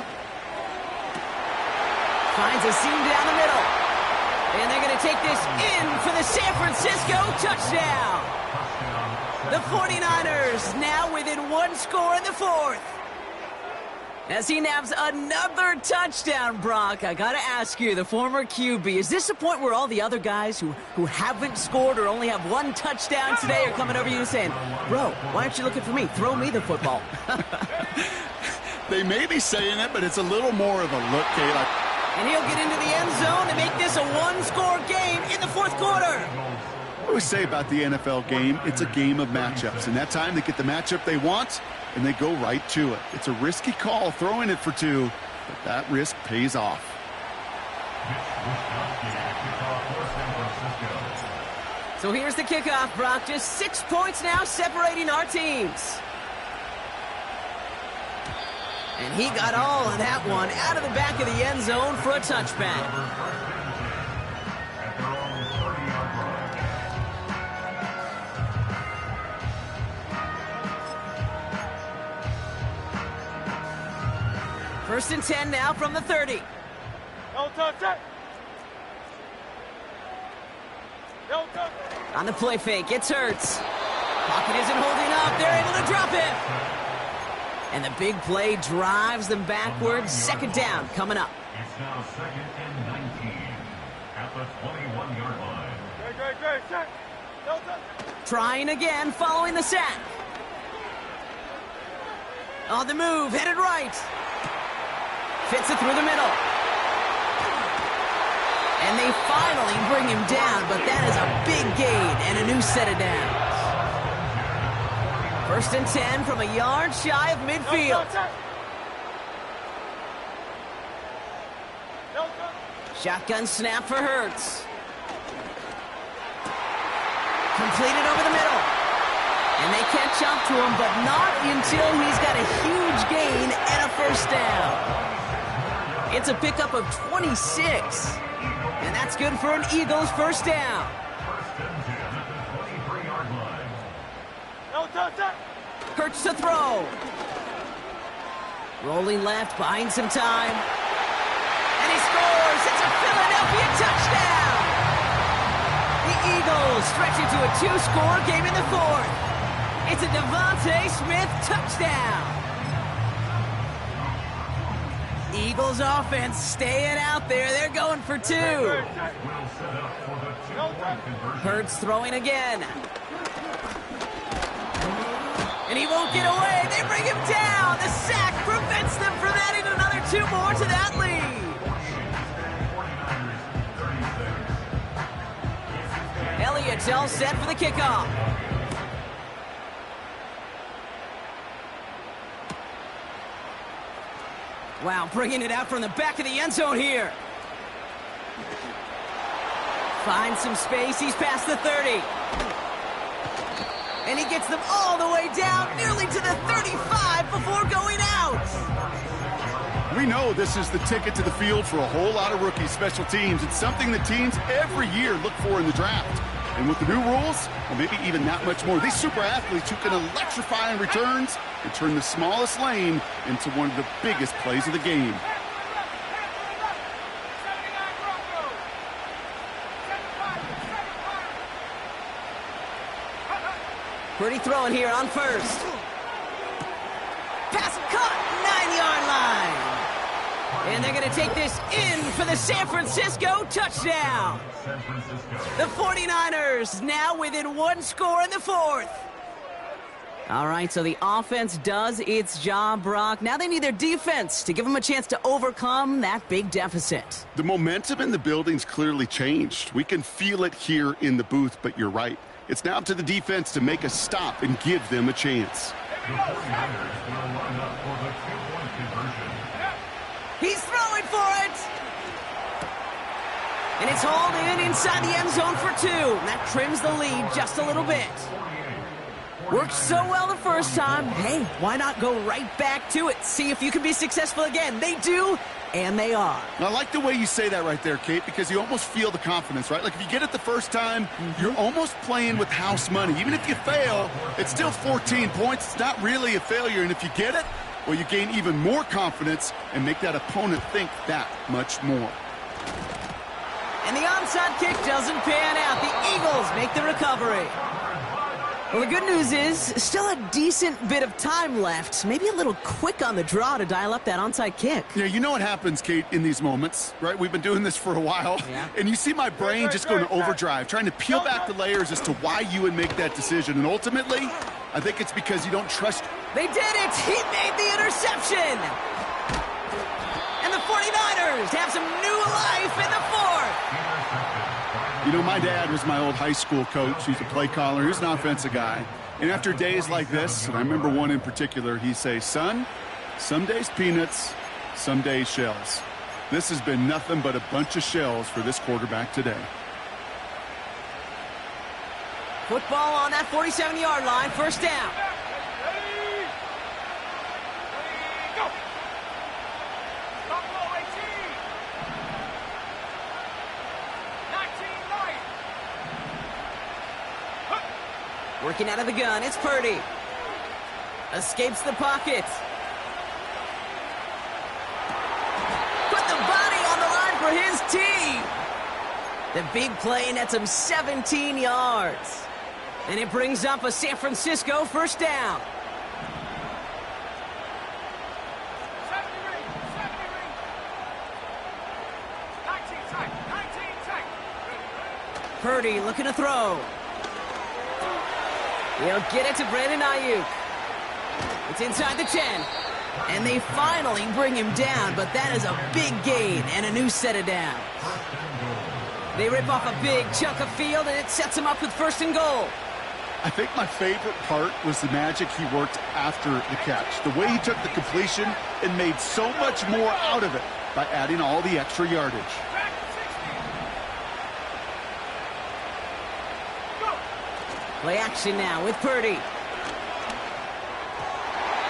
finds a seam down the middle. And they're going to take this in for the San Francisco touchdown. The 49ers now within one score in the fourth. As he nabs another touchdown, Brock, I gotta ask you, the former QB, is this a point where all the other guys who haven't scored or only have one touchdown today are coming over you and saying, bro, why aren't you looking for me? Throw me the football. They may be saying it, but it's a little more of a look, Kate. And he'll get into the end zone to make this a one-score game in the fourth quarter. I always say about the NFL game, it's a game of matchups. And that time they get the matchup they want, and they go right to it. It's a risky call throwing it for two, but that risk pays off. So here's the kickoff, Brock. Just 6 points now separating our teams. And he got all of that one out of the back of the end zone for a touchback. First and 10 now from the 30. No touch. No touch. On the play fake, it's Hurts. Pocket isn't holding up. They're able to drop it. And the big play drives them backwards. Second down coming up. It's now second and 19 at the 21-yard line. Great. Check. No touch. Trying again following the sack. On the move, headed right. Fits it through the middle. And they finally bring him down, but that is a big gain and a new set of downs. First and 10 from a yard shy of midfield. No touch. Shotgun snap for Hurts. Completed over the middle. And they catch up to him, but not until he's got a huge gain and a first down. It's a pickup of 26. And that's good for an Eagles first down. First and 10 at the 23-yard line. No touch. Hurts to throw. Rolling left, buying some time. And he scores. It's a Philadelphia touchdown. The Eagles stretch into a two-score game in the fourth. It's a Devontae Smith touchdown. Eagles offense staying out there. They're going for two. Will set up for the two-point conversion. Hurts throwing again. And he won't get away. They bring him down. The sack prevents them from adding another two more to that lead. Elliott's all set for the kickoff. Wow, bringing it out from the back of the end zone here. Finds some space. He's past the 30. And he gets them all the way down, nearly to the 35 before going out. We know this is the ticket to the field for a whole lot of rookie special teams. It's something that teams every year look for in the draft. And with the new rules, well, maybe even that much more, these super athletes who can electrify in returns and turn the smallest lane into one of the biggest plays of the game. Pretty throwing here on first. Pass caught, 9-yard line. And they're going to take this in for the San Francisco touchdown. The 49ers now within one score in the fourth. All right, so the offense does its job, Brock. Now they need their defense to give them a chance to overcome that big deficit. The momentum in the building's clearly changed. We can feel it here in the booth, but you're right. It's now up to the defense to make a stop and give them a chance. The 49ers will line up for the two-point conversion. He's throwing for it. And it's hauled in inside the end zone for two. And that trims the lead just a little bit. Worked so well the first time. Hey, why not go right back to it? See if you can be successful again. They do, and they are. And I like the way you say that right there, Kate, because you almost feel the confidence, right? Like if you get it the first time, you're almost playing with house money. Even if you fail, it's still 14 points. It's not really a failure. And if you get it, well, you gain even more confidence and make that opponent think that much more. And the onside kick doesn't pan out. The Eagles make the recovery. Well, the good news is, still a decent bit of time left. Maybe a little quick on the draw to dial up that onside kick. Yeah, you know what happens, Kate, in these moments, right? We've been doing this for a while. Yeah. And you see my brain just going to overdrive, trying to peel back the layers as to why you would make that decision. And ultimately, I think it's because you don't trust. They did it! He made the interception! And the 49ers have some new life in the fourth! You know, my dad was my old high school coach. He's a play caller. He's an offensive guy. And after days like this, and I remember one in particular, he'd say, son, some days peanuts, some days shells. This has been nothing but a bunch of shells for this quarterback today. Football on that 47-yard line, first down. Ready? Go! Stop ball 18! 19 right! Working out of the gun, it's Purdy. Escapes the pocket. Put the body on the line for his team. The big play nets him 17 yards. And it brings up a San Francisco first down. 70 ring! 19 tight! 19 tight! Purdy looking to throw. He'll get it to Brandon Ayuk. It's inside the 10. And they finally bring him down, but that is a big gain and a new set of downs. They rip off a big chunk of field, and it sets him up with first and goal. I think my favorite part was the magic he worked after the catch. The way he took the completion and made so much more out of it by adding all the extra yardage. Back 60! Go! Play action now with Purdy.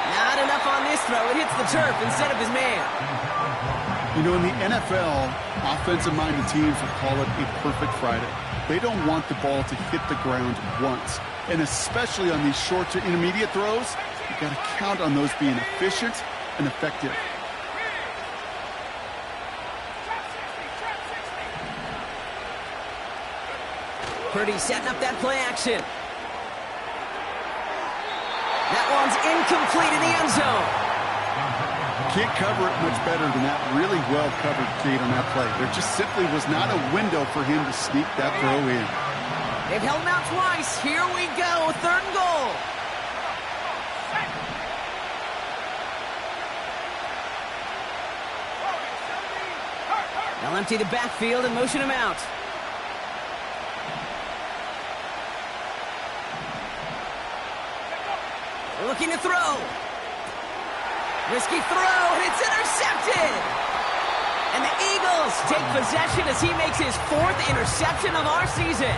Not enough on this throw. It hits the turf instead of his man. You know, in the NFL, offensive-minded teams will call it a perfect Friday. They don't want the ball to hit the ground once. And especially on these short to intermediate throws, you've got to count on those being efficient and effective. Trap 60! Purdy setting up that play action. That one's incomplete in the end zone. Can't cover it much better than that really well-covered Kate on that play. There just simply was not a window for him to sneak that throw in. They've held him out twice. Here we go. Third and goal. They'll empty the backfield and motion him out. Looking to throw. Risky throw, and it's intercepted. And the Eagles take possession as he makes his fourth interception of our season.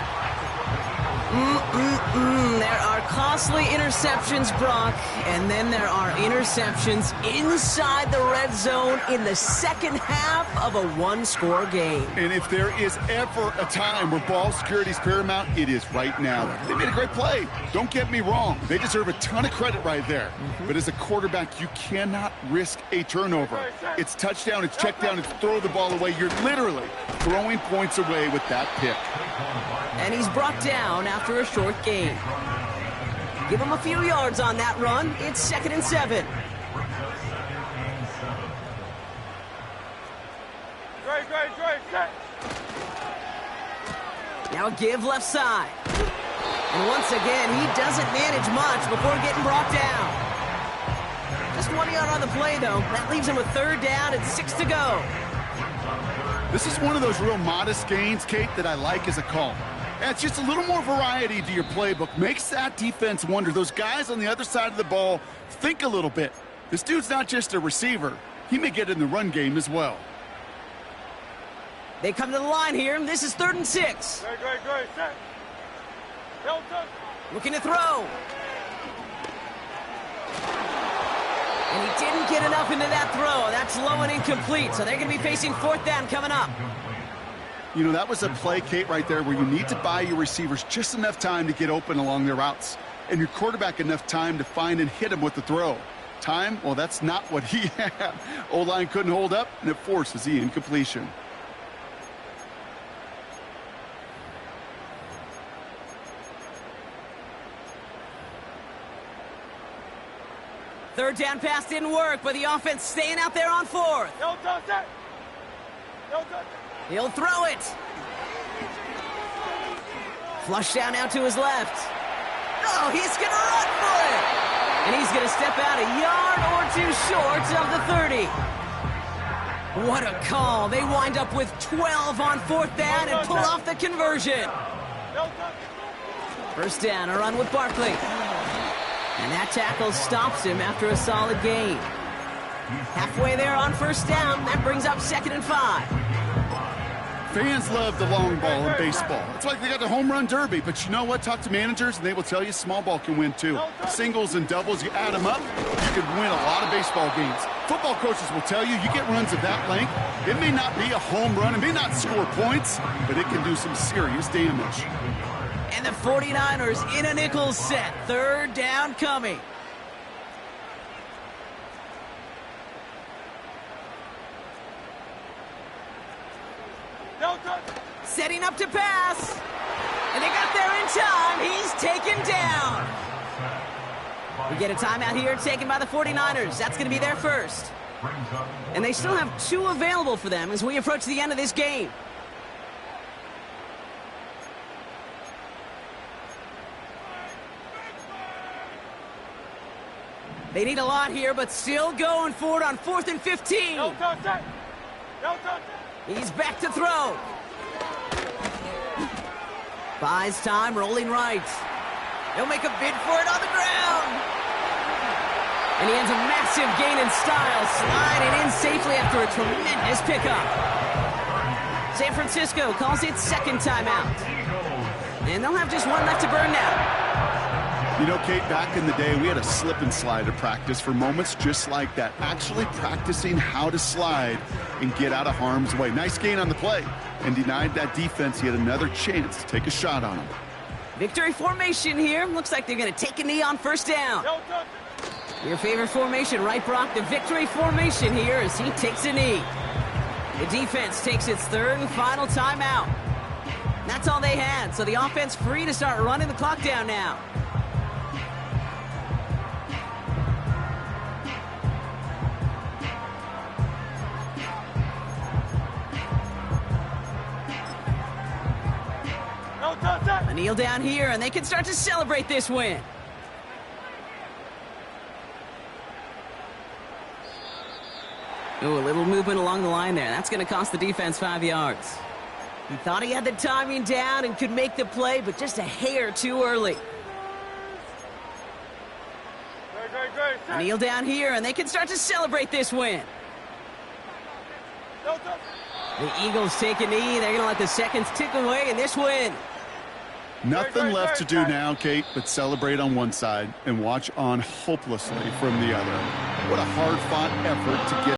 There are costly interceptions, Brock, and then there are interceptions inside the red zone in the second half of a one-score game. And if there is ever a time where ball security is paramount, it is right now. They made a great play. Don't get me wrong. They deserve a ton of credit right there. But as a quarterback, you cannot risk a turnover. It's touchdown, it's check down, it's throw the ball away. You're literally throwing points away with that pick. And he's brought down after a short gain. Give him a few yards on that run. It's 2nd and 7. Great, set! Now give left side. And once again, he doesn't manage much before getting brought down. Just 1 yard on the play, though. That leaves him with third down and 6 to go. This is one of those real modest gains, Kate, that I like as a call. It's just a little more variety to your playbook. Makes that defense wonder. Those guys on the other side of the ball think a little bit. This dude's not just a receiver. He may get in the run game as well. They come to the line here. This is 3rd and 6. Great, set! Hilton! Looking to throw. And he didn't get enough into that throw. That's low and incomplete. So they're going to be facing 4th down coming up. You know, that was a play, Kate, right there where you need to buy your receivers just enough time to get open along their routes. And your quarterback enough time to find and hit him with the throw. Time, well, that's not what he had. O-line couldn't hold up, and it forces the incompletion. Third down pass didn't work, but the offense staying out there on fourth. No touch that. No touch that. He'll throw it. Flush down now to his left. Oh, he's going to run for it. And he's going to step out a yard or two short of the 30. What a call. They wind up with 12 on fourth down and pull off the conversion. No touch. First down, a run with Barkley. And that tackle stops him after a solid gain. Halfway there on first down, that brings up 2nd and 5. Fans love the long ball in baseball. It's like they got the home run derby, but you know what? Talk to managers, and they will tell you small ball can win too. Singles and doubles, you add them up, you could win a lot of baseball games. Football coaches will tell you, you get runs of that length, it may not be a home run, it may not score points, but it can do some serious damage. And the 49ers in a nickel set. Third down coming. No touch. Setting up to pass. And they got there in time. He's taken down. We get a timeout here taken by the 49ers. That's going to be their first. And they still have 2 available for them as we approach the end of this game. They need a lot here, but still going for it on 4th and 15. No touch that. No touch that. He's back to throw. Buys time, rolling right. He'll make a bid for it on the ground. And he ends a massive gain in style, sliding in safely after a tremendous pickup. San Francisco calls it 2nd timeout. And they'll have just 1 left to burn now. You know, Kate, back in the day, we had a slip and slide at practice for moments just like that. Actually practicing how to slide and get out of harm's way. Nice gain on the play. And denied that defense yet another chance to take a shot on him. Victory formation here. Looks like they're going to take a knee on first down. No touch. Your favorite formation, right, Brock? The victory formation here as he takes a knee. The defense takes its 3rd and final timeout. That's all they had, so the offense free to start running the clock down now. No touch that. A kneel down here, and they can start to celebrate this win. Ooh, a little movement along the line there. That's going to cost the defense 5 yards. He thought he had the timing down and could make the play, but just a hair too early. Great. A kneel down here, and they can start to celebrate this win. No touch. The Eagles take a knee. They're going to let the seconds tick away in this win. Nothing left to do now, Kate, but celebrate on one side and watch on hopelessly from the other. What a hard-fought effort to get